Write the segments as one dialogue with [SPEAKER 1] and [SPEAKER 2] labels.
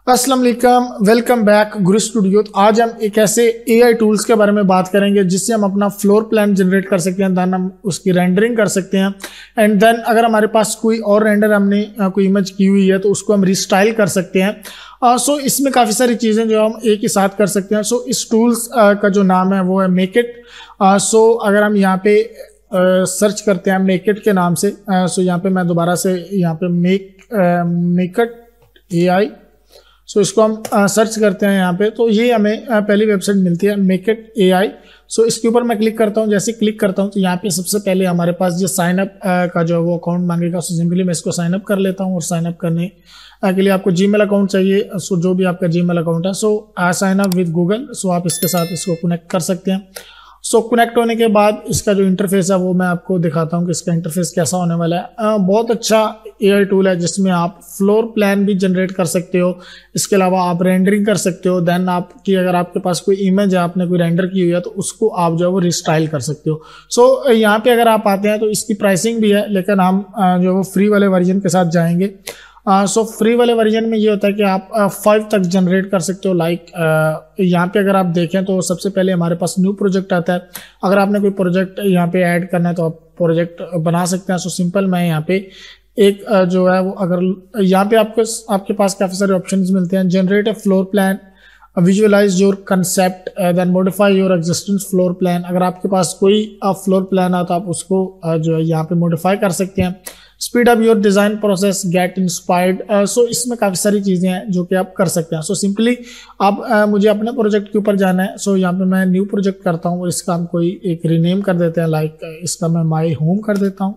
[SPEAKER 1] अस्सलाम वालेकुम, welcome back गुरु studio. तो आज हम एक ऐसे एआई टूल्स के बारे में बात करेंगे जिससे हम अपना फ्लोर प्लान जनरेट कर सकते हैं, देन हम उसकी रेंडरिंग कर सकते हैं एंड देन अगर हमारे पास कोई और रेंडर हमने कोई इमेज की हुई है तो उसको हम रिस्टाइल कर सकते हैं। सो इसमें काफ़ी सारी चीज़ें जो हम एक ही साथ कर सकते हैं। सो इस टूल्स का जो नाम है वो है मेक इट। सो अगर हम यहाँ पे सर्च करते हैं मेक इट के नाम से, सो यहाँ पे मैं दोबारा से यहाँ पे मेक इट एआई, सो इसको हम सर्च करते हैं यहाँ पे तो ये हमें पहली वेबसाइट मिलती है मेक इट एआई। सो इसके ऊपर मैं क्लिक करता हूँ। जैसे क्लिक करता हूँ तो यहाँ पे सबसे पहले हमारे पास जो साइन अप का जो वो अकाउंट मांगेगा, सो सिंपली मैं इसको साइन अप कर लेता हूँ। और साइन अप करने के लिए आपको जीमेल अकाउंट चाहिए, सो जो भी आपका जीमेल अकाउंट है, so sign up with Google, so आप इसके साथ इसको कनेक्ट कर सकते हैं। सो कनेक्ट होने के बाद इसका जो इंटरफेस है वो मैं आपको दिखाता हूँ कि इसका इंटरफेस कैसा होने वाला है। बहुत अच्छा एआई टूल है जिसमें आप फ्लोर प्लान भी जनरेट कर सकते हो, इसके अलावा आप रेंडरिंग कर सकते हो। देन आपकी अगर आपके पास कोई इमेज है, आपने कोई रेंडर की हुई है, तो उसको आप जो है वो रिस्टाइल कर सकते हो। सो यहाँ पे अगर आप आते हैं तो इसकी प्राइसिंग भी है, लेकिन हम जो वो फ्री वाले वर्जन के साथ जाएंगे। सो फ्री वाले वर्जन में ये होता है कि आप 5 तक जनरेट कर सकते हो। लाइक यहाँ पे अगर आप देखें तो सबसे पहले हमारे पास न्यू प्रोजेक्ट आता है। अगर आपने कोई प्रोजेक्ट यहाँ पे ऐड करना है तो आप प्रोजेक्ट बना सकते हैं। सो सिंपल मैं यहाँ पे एक जो है वो, अगर यहाँ पे आपके पास काफ़ी सारे ऑप्शंस मिलते हैं। Generate a floor plan, visualise your concept, then modify your existing floor plan. अगर आपके पास कोई फ्लोर प्लान है तो आप उसको जो है यहाँ पे मॉडिफाई कर सकते हैं। Speed up your design process, get inspired. So इसमें काफ़ी सारी चीज़ें हैं जो कि आप कर सकते हैं। सो सिंपली आप मुझे अपने प्रोजेक्ट के ऊपर जाना है। सो यहाँ पे मैं न्यू प्रोजेक्ट करता हूँ और इसका हम कोई एक रीनेम कर देते हैं। लाइक इसका मैं माई होम कर देता हूँ,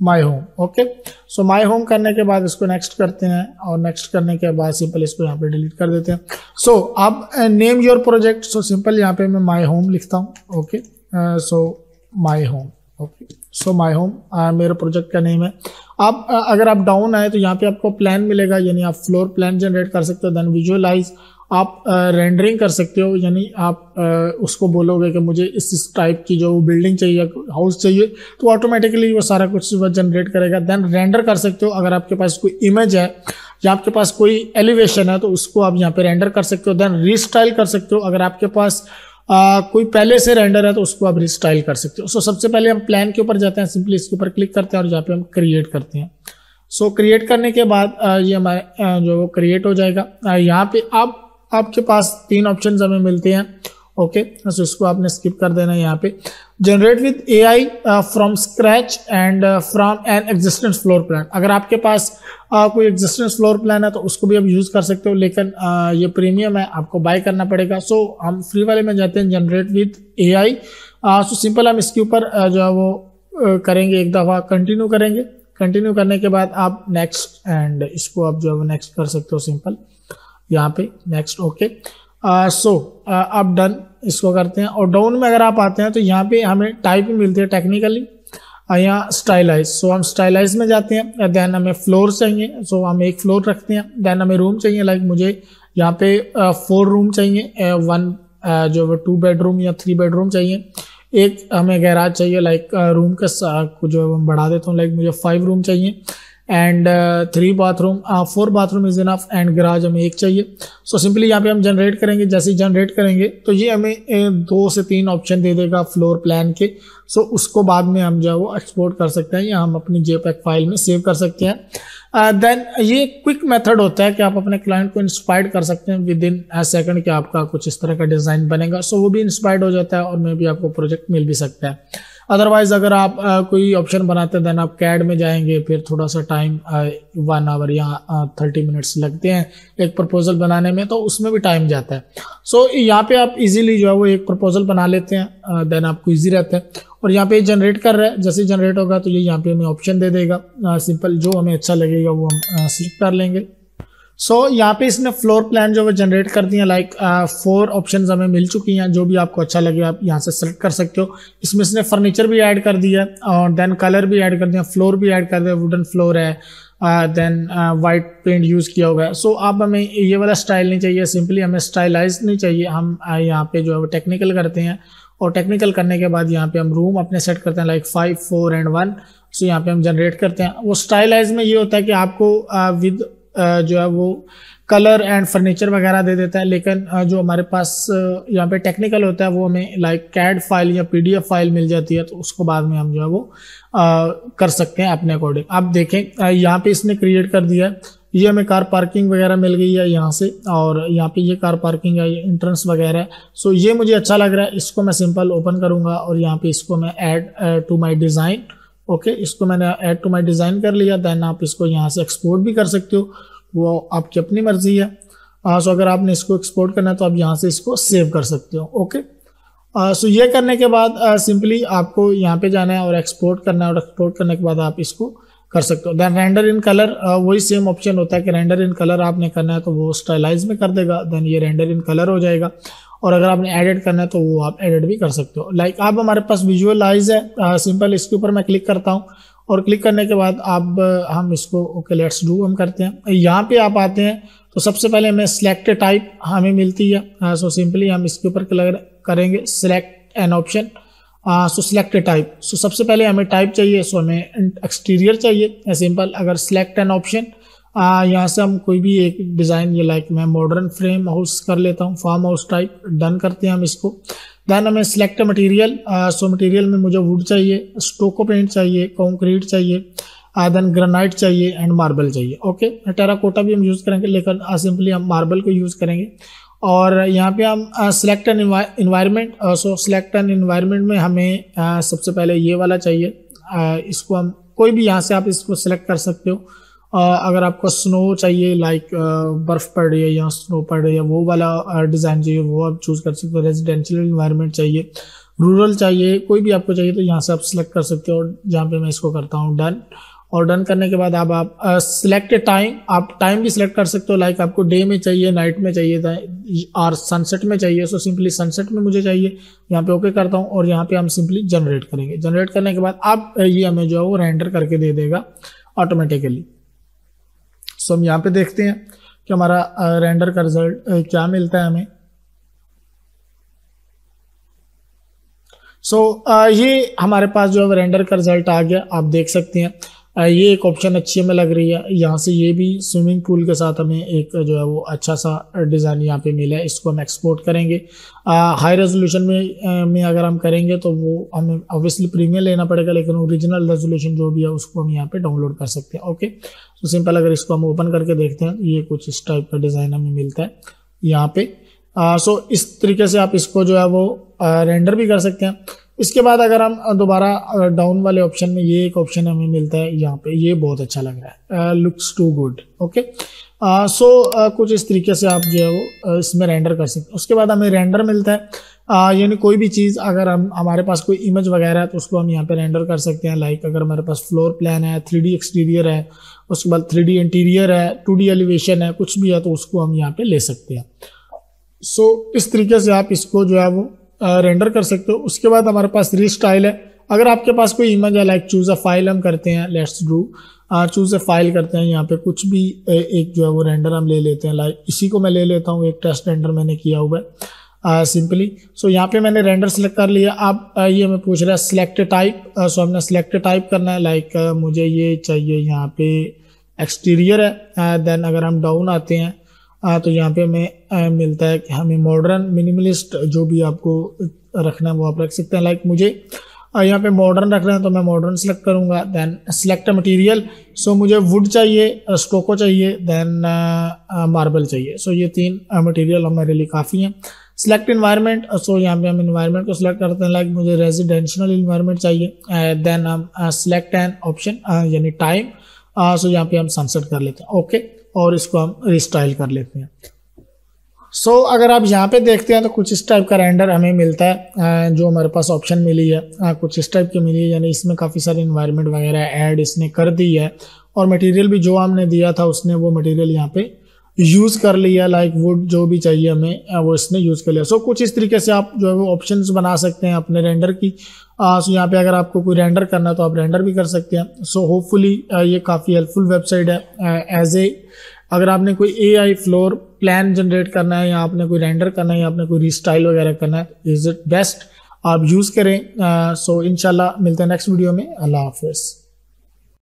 [SPEAKER 1] my home. Okay, so my home करने के बाद इसको नेक्स्ट करते हैं और नेक्स्ट करने के बाद सिंपल इसको यहाँ पे डिलीट कर देते हैं। सो अब name your project, so simple यहाँ पे मैं माई होम लिखता हूँ। Okay, so my home. Okay, so my home मेरे प्रोजेक्ट का नेम है। आप अगर आप डाउन आए तो यहाँ पे आपको प्लान मिलेगा, यानी आप फ्लोर प्लान जनरेट कर सकते हो। देन विजुअलाइज, आप रेंडरिंग कर सकते हो, यानी आप उसको बोलोगे कि मुझे इस टाइप की जो बिल्डिंग चाहिए, हाउस चाहिए, तो ऑटोमेटिकली वो सारा कुछ वो जनरेट करेगा। देन रेंडर कर सकते हो। अगर आपके पास कोई इमेज है या आपके पास कोई एलिवेशन है तो उसको आप यहाँ पे रेंडर कर सकते हो। देन रीस्टाइल कर सकते हो। अगर आपके पास कोई पहले से रेंडर है तो उसको आप रिस्टाइल कर सकते हो। सो सबसे पहले हम प्लान के ऊपर जाते हैं, सिंपली इसके ऊपर क्लिक करते हैं और यहाँ पे हम क्रिएट करते हैं। सो क्रिएट करने के बाद ये हमारे जो क्रिएट हो जाएगा। यहाँ पे आपके पास 3 ऑप्शन हमें मिलते हैं। ओके, सो इसको आपने स्किप कर देना है। यहाँ पे generate with AI from scratch and from an existence floor plan. अगर आपके पास कोई एग्जिस्टेंस फ्लोर प्लान है तो उसको भी आप यूज़ कर सकते हो, लेकिन ये प्रीमियम है, आपको बाय करना पड़ेगा। सो हम फ्री वाले में जाते हैं, generate with AI. So simple हम इसके ऊपर जो है वो करेंगे, एक दफ़ा कंटिन्यू करेंगे। कंटिन्यू करने के बाद आप नेक्स्ट एंड इसको आप जो है वो नेक्स्ट कर सकते हो, सिंपल यहाँ पे नेक्स्ट। ओके, सो आप डन इसको करते हैं। और डाउन में अगर आप आते हैं तो यहाँ पे हमें टाइप मिलती है टेक्निकली, यहाँ स्टाइलाइज। सो हम स्टाइलाइज में जाते हैं। देन हमें फ्लोर चाहिए, सो हम एक फ्लोर रखते हैं। देन हमें रूम चाहिए, लाइक मुझे यहाँ पे 4 रूम चाहिए, 1 जो 2 बेडरूम या 3 बेडरूम चाहिए। एक हमें गैराज चाहिए, लाइक रूम का जो हम बढ़ा देता हूँ, लाइक मुझे 5 रूम चाहिए and 3 bathroom, 4 bathroom is enough and garage हमें 1 चाहिए। सो सिंपली यहाँ पे हम जनरेट करेंगे। जैसे ही जनरेट करेंगे तो ये हमें 2 से 3 ऑप्शन दे देगा फ्लोर प्लान के। सो उसको बाद में हम जो है वो एक्सपोर्ट कर सकते हैं या हम अपनी जेपीईजी फाइल में सेव कर सकते हैं। देन ये क्विक मेथड होता है कि आप अपने क्लाइंट को इंस्पायर्ड कर सकते हैं विद इन अ सेकंड कि आपका कुछ इस तरह का डिज़ाइन बनेगा। सो वो भी इंस्पायर्ड हो जाता है और मे भी आपको प्रोजेक्ट मिल भी सकता है। अदरवाइज अगर आप कोई ऑप्शन बनाते हैं देन आप कैड में जाएंगे, फिर थोड़ा सा टाइम 1 आवर या 30 मिनट्स लगते हैं एक प्रपोजल बनाने में, तो उसमें भी टाइम जाता है। सो यहाँ पे आप इजीली जो है वो एक प्रपोजल बना लेते हैं, देन आपको इजी रहता है। और यहाँ पे जनरेट कर रहा है, जैसे जनरेट होगा तो ये यहाँ पे हमें ऑप्शन दे देगा। सिंपल जो हमें अच्छा लगेगा वो हम सिलेक्ट कर लेंगे। सो यहाँ पे इसने फ्लोर प्लान जो है जनरेट कर दिया। लाइक 4 ऑप्शंस हमें मिल चुकी हैं, जो भी आपको अच्छा लगे आप यहाँ से सेलेक्ट कर सकते हो। इसमें इसने फर्नीचर भी ऐड कर दिया और देन कलर भी ऐड कर दिया, फ्लोर भी ऐड कर दिया, वुडन फ्लोर है, देन वाइट पेंट यूज़ किया होगा है। सो अब हमें ये वाला स्टाइल नहीं चाहिए, सिंपली हमें स्टाइलाइज नहीं चाहिए। हम यहाँ पे जो है वो टेक्निकल करते हैं और टेक्निकल करने के बाद यहाँ पे हम रूम अपने सेट करते हैं, लाइक 5, 4 एंड 1। सो यहाँ पे हम जनरेट करते हैं। वो स्टाइलाइज में ये होता है कि आपको विद जो है वो कलर एंड फर्नीचर वगैरह दे देता है। लेकिन जो हमारे पास यहाँ पे टेक्निकल होता है वो हमें लाइक कैड फाइल या पीडीएफ फाइल मिल जाती है, तो उसको बाद में हम जो है वो कर सकते हैं अपने अकॉर्डिंग। आप देखें यहाँ पे इसने क्रिएट कर दिया है, ये हमें कार पार्किंग वगैरह मिल गई है यहाँ से, और यहाँ पे ये कार पार्किंग है, ये एंट्रेंस वगैरह है। सो ये मुझे अच्छा लग रहा है, इसको मैं सिंपल ओपन करूँगा और यहाँ पे इसको मैं add to my design. Okay, इसको मैंने ऐड टू माई डिज़ाइन कर लिया। देन आप इसको यहाँ से एक्सपोर्ट भी कर सकते हो, वो आपकी अपनी मर्जी है। सो अगर आपने इसको एक्सपोर्ट करना है तो आप यहाँ से इसको सेव कर सकते हो। ओके, सो ये करने के बाद सिंपली आपको यहाँ पे जाना है और एक्सपोर्ट करना है, और एक्सपोर्ट करने के बाद आप इसको कर सकते हो। देन रेंडर इन कलर, वही सेम ऑप्शन होता है कि रेंडर इन कलर आपने करना है तो वो स्टाइलाइज में कर देगा, देन ये रेंडर इन कलर हो जाएगा। और अगर आपने एडिट करना है तो वो आप एडिट भी कर सकते हो। लाइक अब हमारे पास विजुअलाइज है, सिंपल इसके ऊपर मैं क्लिक करता हूँ, और क्लिक करने के बाद अब हम इसको ओके लेट्स डू हम करते हैं। यहाँ पे आप आते हैं तो सबसे पहले हमें सिलेक्ट टाइप हमें मिलती है। सो सिंपली हम इसके ऊपर क्लिक करेंगे, select an option. So select type, so सबसे पहले हमें टाइप चाहिए, सो हमें एक्सटीरियर चाहिए सिंपल। अगर सिलेक्ट एन ऑप्शन, यहाँ से हम कोई भी एक डिज़ाइन, ये लाइक मैं मॉडर्न फ्रेम हाउस कर लेता हूँ, फार्म हाउस टाइप, डन करते हैं हम इसको। देन हमें सिलेक्ट मटेरियल, सो मटेरियल में मुझे वुड चाहिए, स्टोको पेंट चाहिए, कंक्रीट चाहिए, देन ग्रेनाइट चाहिए एंड मार्बल चाहिए। ओके, टेराकोटा भी हम यूज़ करेंगे, लेकिन सिंपली हम मार्बल को यूज़ करेंगे। और यहाँ पे हम select an environment, so select an environment में हमें सबसे पहले ये वाला चाहिए। इसको हम कोई भी यहाँ से आप इसको सिलेक्ट कर सकते हो। अगर आपको स्नो चाहिए, लाइक बर्फ़ पड़ रही है या स्नो पड़ रही है, वो वाला डिज़ाइन चाहिए, वो आप चूज़ कर सकते हो। रेजिडेंशियल इन्वायरमेंट चाहिए, रूरल चाहिए, कोई भी आपको चाहिए तो यहाँ से आप सिलेक्ट कर सकते हो। और जहाँ पे मैं इसको करता हूँ डन, और डन करने के बाद अब आप सिलेक्ट टाइम, आप टाइम भी सिलेक्ट कर सकते हो, लाइक आपको डे में चाहिए, नाइट में चाहिए और सनसेट में चाहिए। सो सिंपली सनसेट में मुझे चाहिए, यहाँ पे ओके करता हूँ, और यहाँ पे हम सिंपली जनरेट करेंगे। जनरेट करने के बाद अब ये हमें जो है वो रेंडर करके दे देगा ऑटोमेटिकली। सो हम यहाँ पे देखते हैं कि हमारा रेंडर का रिजल्ट क्या मिलता है हमें। सो ये हमारे पास जो है रेंडर का रिजल्ट आ गया, आप देख सकते हैं। ये एक ऑप्शन अच्छी हमें लग रही है। यहाँ से ये भी स्विमिंग पूल के साथ हमें एक जो है वो अच्छा सा डिज़ाइन यहाँ पे मिला है, इसको हम एक्सपोर्ट करेंगे। हाई रेजोल्यूशन में अगर हम करेंगे तो वो हमें ऑब्वियसली प्रीमियम लेना पड़ेगा, लेकिन ओरिजिनल रेजोल्यूशन जो भी है उसको हम यहाँ पे डाउनलोड कर सकते हैं। ओके, तो सिंपल अगर इसको हम ओपन करके देखते हैं, ये कुछ इस टाइप का डिज़ाइन हमें मिलता है यहाँ पे। सो इस तरीके से आप इसको जो है वो रेंडर भी कर सकते हैं। इसके बाद अगर हम दोबारा डाउन वाले ऑप्शन में, ये एक ऑप्शन हमें मिलता है यहाँ पे, ये बहुत अच्छा लग रहा है, लुक्स टू गुड। ओके, सो कुछ इस तरीके से आप जो है वो इसमें रेंडर कर सकते हैं। उसके बाद हमें रेंडर मिलता है, यानी कोई भी चीज़ अगर हमारे पास कोई इमेज वगैरह है तो उसको हम यहाँ पे रेंडर कर सकते हैं। लाइक अगर हमारे पास फ्लोर प्लान है, 3D एक्सटीरियर है, उसके बाद 3D इंटीरियर है, 2D एलिवेशन है, कुछ भी है तो उसको हम यहाँ पे ले सकते हैं। सो इस तरीके से आप इसको जो है वो रेंडर कर सकते हो। उसके बाद हमारे पास रीस्टाइल है। अगर आपके पास कोई इमेज है, लाइक चूज़ अ फाइल हम करते हैं, let's do choose a file करते हैं। यहाँ पे कुछ भी एक जो है वो रेंडर हम ले लेते हैं, लाइक इसी को मैं ले लेता हूँ, एक टेस्ट रेंडर मैंने किया हुआ है सिंपली। सो यहाँ पे मैंने रेंडर सेलेक्ट कर लिया। अब ये हमें पूछ रहा है सिलेक्ट टाइप, सो हमने सिलेक्ट टाइप करना है। लाइक मुझे ये चाहिए यहाँ पे एक्सटीरियर है। देन अगर हम डाउन आते हैं तो यहाँ पे हमें मिलता है कि हमें मॉडर्न, मिनिमलिस्ट, जो भी आपको रखना है वो आप रख सकते हैं। लाइक मुझे यहाँ पे मॉडर्न रखना है तो मैं मॉडर्न सेलेक्ट करूँगा। देन सिलेक्ट मटेरियल, सो मुझे वुड चाहिए, स्टोको चाहिए, देन मार्बल चाहिए। सो ये 3 मटेरियल हमारे लिए काफ़ी हैं। सिलेक्ट इन्वायरमेंट, सो यहाँ पे हम इन्वायरमेंट को सिलेक्ट करते हैं। लाइक मुझे रेजिडेंशियल इन्वायरमेंट चाहिए। देन हम सिलेक्ट एन ऑप्शन यानी टाइम, सो यहाँ पे हम सनसेट कर लेते हैं। ओके, और इसको हम रिस्टाइल कर लेते हैं। सो अगर आप यहाँ पे देखते हैं तो कुछ इस टाइप का रेंडर हमें मिलता है, जो हमारे पास ऑप्शन मिली है कुछ इस टाइप की मिली है। यानी इसमें काफ़ी सारे इन्वायरमेंट वगैरह ऐड इसने कर दी है, और मटेरियल भी जो हमने दिया था उसने वो मटेरियल यहाँ पे यूज़ कर लिया। लाइक वुड जो भी चाहिए हमें वो इसने यूज़ कर लिया। सो कुछ इस तरीके से आप जो है वो ऑप्शंस बना सकते हैं अपने रेंडर की। सो यहाँ पे अगर आपको कोई रेंडर करना है तो आप रेंडर भी कर सकते हैं। सो होपफुली ये काफ़ी हेल्पफुल वेबसाइट है। अगर आपने कोई AI फ्लोर प्लान जनरेट करना है, या आपने कोई रेंडर करना है, या आपने कोई रीस्टाइल वगैरह करना है, इज़ इट बेस्ट आप यूज़ करें। सो इंशाल्लाह मिलते हैं नेक्स्ट वीडियो में। अल्लाह हाफिज़।